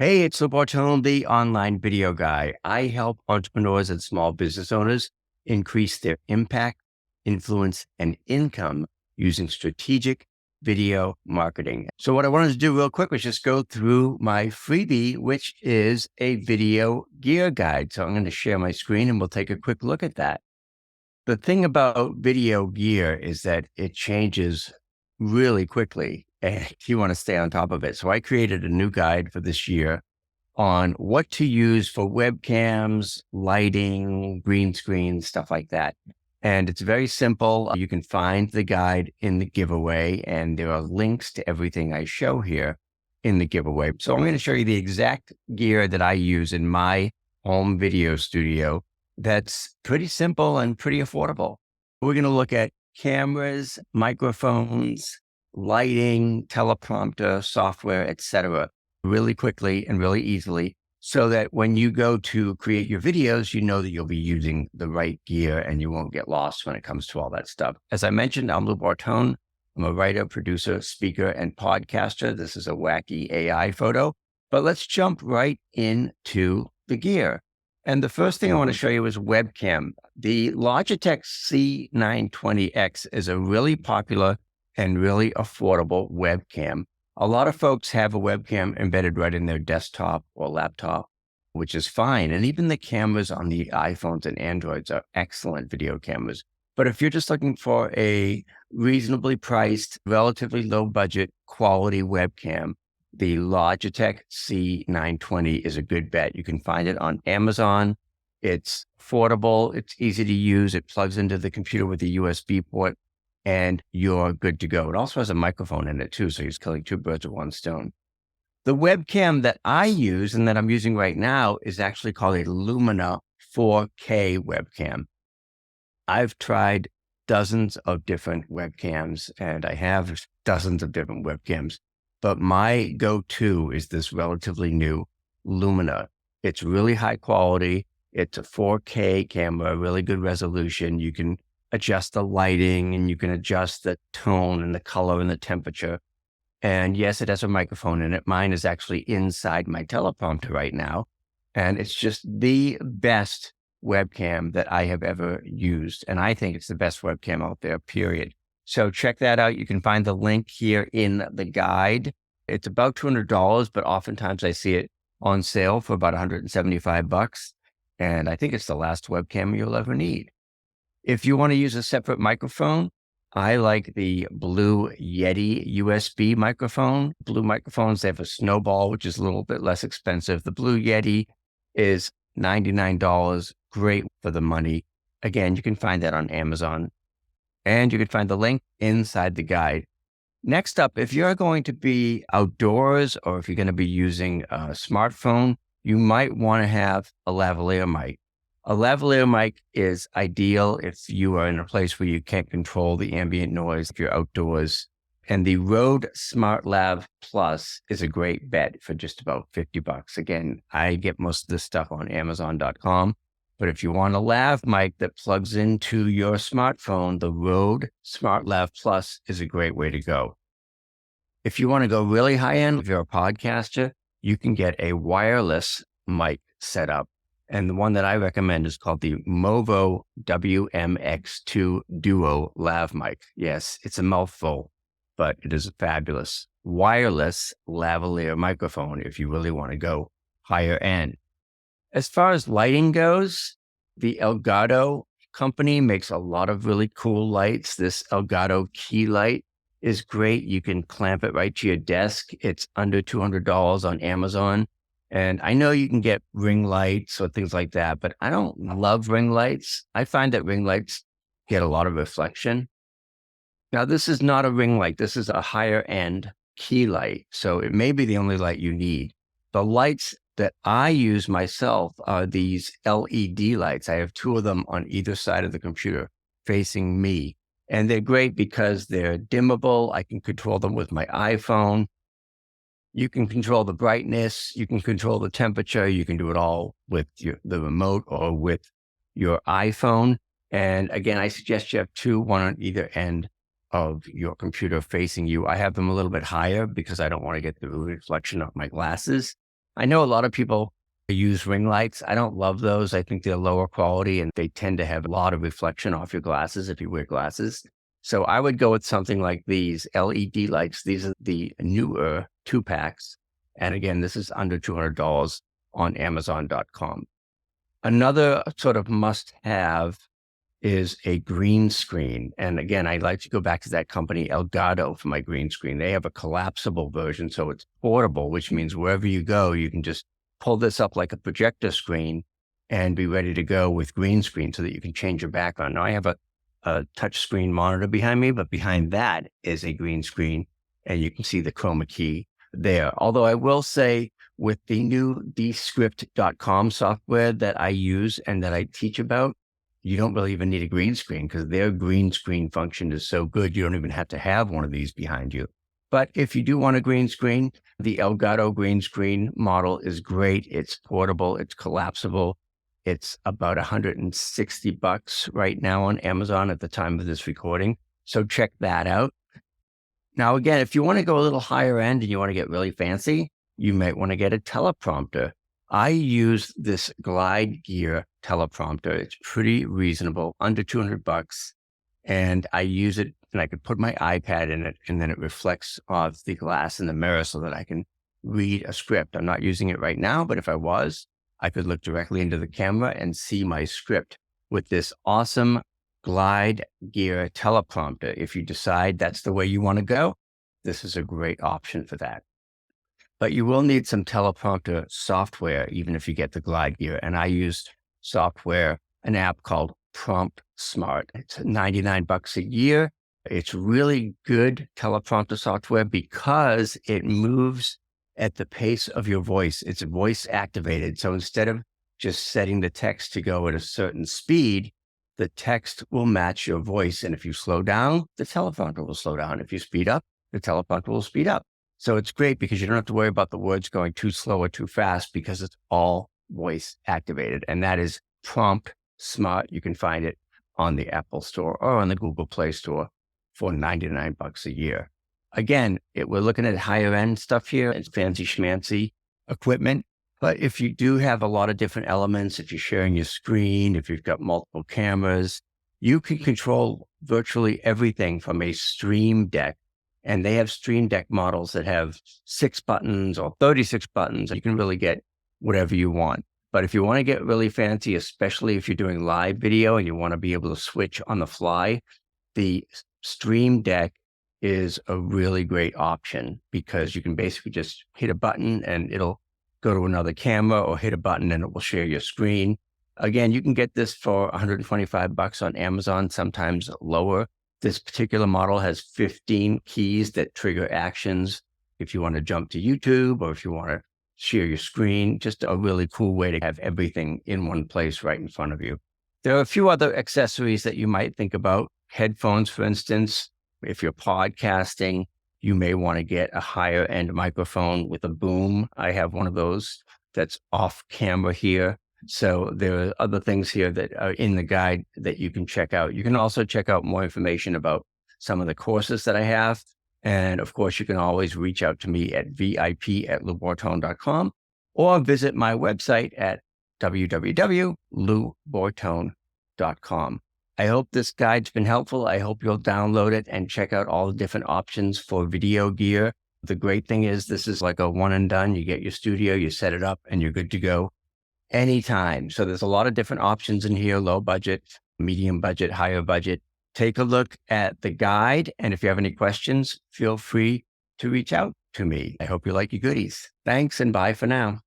Hey, it's Bortone, the online video guy. I help entrepreneurs and small business owners increase their impact, influence, and income using strategic video marketing. So what I wanted to do real quick was just go through my freebie, which is a video gear guide. So I'm going to share my screen and we'll take a quick look at that. The thing about video gear is that it changes really quickly and you want to stay on top of it. So I created a new guide for this year on what to use for webcams, lighting, green screen, stuff like that. And it's very simple. You can find the guide in the giveaway, and there are links to everything I show here in the giveaway. So I'm going to show you the exact gear that I use in my home video studio that's pretty simple and pretty affordable. We're going to look at cameras, microphones, lighting, teleprompter, software, etc., really quickly and really easily, so that when you go to create your videos, you know that you'll be using the right gear and you won't get lost when it comes to all that stuff. As I mentioned, I'm Lou Bortone. I'm a writer, producer, speaker, and podcaster. This is a wacky AI photo, but let's jump right into the gear. And the first thing I want to show you is webcam. The Logitech C920x is a really popular and really affordable webcam. A lot of folks have a webcam embedded right in their desktop or laptop, which is fine. And even the cameras on the iPhones and Androids are excellent video cameras. But if you're just looking for a reasonably priced, relatively low budget quality webcam, the Logitech C920 is a good bet. You can find it on Amazon. It's affordable. It's easy to use. It plugs into the computer with a USB port, and you're good to go. It also has a microphone in it too, so you're killing two birds with one stone. The webcam that I use and that I'm using right now is actually called a Lumina 4K webcam. I've tried dozens of different webcams, and I have dozens of different webcams, but my go-to is this relatively new Lumina. It's really high quality. It's a 4K camera, really good resolution. You can adjust the lighting and you can adjust the tone and the color and the temperature. And yes, it has a microphone in it. Mine is actually inside my teleprompter right now. And it's just the best webcam that I have ever used. And I think it's the best webcam out there, period. So check that out. You can find the link here in the guide. It's about $200, but oftentimes I see it on sale for about $175. And I think it's the last webcam you'll ever need. If you want to use a separate microphone, I like the Blue Yeti USB microphone. Blue microphones, they have a Snowball, which is a little bit less expensive. The Blue Yeti is $99, great for the money. Again, you can find that on Amazon, and you can find the link inside the guide. Next up, if you're going to be outdoors or if you're going to be using a smartphone, you might want to have a lavalier mic. A lavalier mic is ideal if you are in a place where you can't control the ambient noise if you're outdoors. And the Rode SmartLav Plus is a great bet for just about $50. Again, I get most of this stuff on Amazon.com. But if you want a lav mic that plugs into your smartphone, the Rode SmartLav Plus is a great way to go. If you want to go really high end, if you're a podcaster, you can get a wireless mic set up. And the one that I recommend is called the Movo WMX2 Duo Lav Mic. Yes, it's a mouthful, but it is a fabulous wireless lavalier microphone if you really want to go higher end. As far as lighting goes, the Elgato company makes a lot of really cool lights. This Elgato key light is great. You can clamp it right to your desk. It's under $200 on Amazon. And I know you can get ring lights or things like that, but I don't love ring lights. I find that ring lights get a lot of reflection. Now, this is not a ring light. This is a higher end key light. So it may be the only light you need. The lights that I use myself are these LED lights. I have two of them on either side of the computer facing me. And they're great because they're dimmable. I can control them with my iPhone. You can control the brightness, you can control the temperature, you can do it all with the remote or with your iPhone. And again, I suggest you have two, one on either end of your computer facing you. I have them a little bit higher because I don't want to get the reflection of my glasses. I know a lot of people use ring lights. I don't love those. I think they're lower quality and they tend to have a lot of reflection off your glasses if you wear glasses. So I would go with something like these LED lights. These are the newer 2-packs. And again, this is under $200 on Amazon.com. Another sort of must-have is a green screen. And again, I like to go back to that company, Elgato, for my green screen. They have a collapsible version, so it's portable, which means wherever you go, you can just pull this up like a projector screen and be ready to go with green screen so that you can change your background. Now, I have a touch screen monitor behind me, but behind that is a green screen, and you can see the chroma key there. Although I will say, with the new Descript.com software that I use and that I teach about, you don't really even need a green screen because their green screen function is so good, you don't even have to have one of these behind you. But if you do want a green screen, the Elgato green screen model is great. It's portable, it's collapsible. It's about $160 right now on Amazon at the time of this recording. So check that out. Now, again, if you want to go a little higher end and you want to get really fancy, you might want to get a teleprompter. I use this Glide Gear teleprompter. It's pretty reasonable, under $200. And I use it and I could put my iPad in it and then it reflects off the glass in the mirror so that I can read a script. I'm not using it right now, but if I was, I could look directly into the camera and see my script with this awesome Glide Gear teleprompter. If you decide that's the way you want to go, this is a great option for that. But you will need some teleprompter software, even if you get the Glide Gear. And I use software, an app called Prompt Smart. It's $99 a year. It's really good teleprompter software because it moves at the pace of your voice. It's voice activated. So instead of just setting the text to go at a certain speed, the text will match your voice. And if you slow down, the teleprompter will slow down. If you speed up, the teleprompter will speed up. So it's great because you don't have to worry about the words going too slow or too fast because it's all voice activated. And that is Prompt Smart. You can find it on the Apple Store or on the Google Play Store for $99 a year. Again, we're looking at higher end stuff here. It's fancy schmancy equipment. But if you do have a lot of different elements, if you're sharing your screen, if you've got multiple cameras, you can control virtually everything from a Stream Deck. And they have Stream Deck models that have 6 buttons or 36 buttons. You can really get whatever you want. But if you want to get really fancy, especially if you're doing live video and you want to be able to switch on the fly, the Stream Deck is a really great option because you can basically just hit a button and it'll go to another camera, or hit a button and it will share your screen. Again, you can get this for $125 on Amazon, sometimes lower. This particular model has 15 keys that trigger actions if you want to jump to YouTube or if you want to share your screen. Just a really cool way to have everything in one place right in front of you. There are a few other accessories that you might think about. Headphones, for instance. If you're podcasting, you may want to get a higher end microphone with a boom. I have one of those that's off camera here. So there are other things here that are in the guide that you can check out. You can also check out more information about some of the courses that I have. And of course, you can always reach out to me at vip@loubortone.com or visit my website at www.loubortone.com. I hope this guide's been helpful. I hope you'll download it and check out all the different options for video gear. The great thing is this is like a one and done. You get your studio, you set it up, and you're good to go anytime. So there's a lot of different options in here: low budget, medium budget, higher budget. Take a look at the guide. And if you have any questions, feel free to reach out to me. I hope you like your goodies. Thanks and bye for now.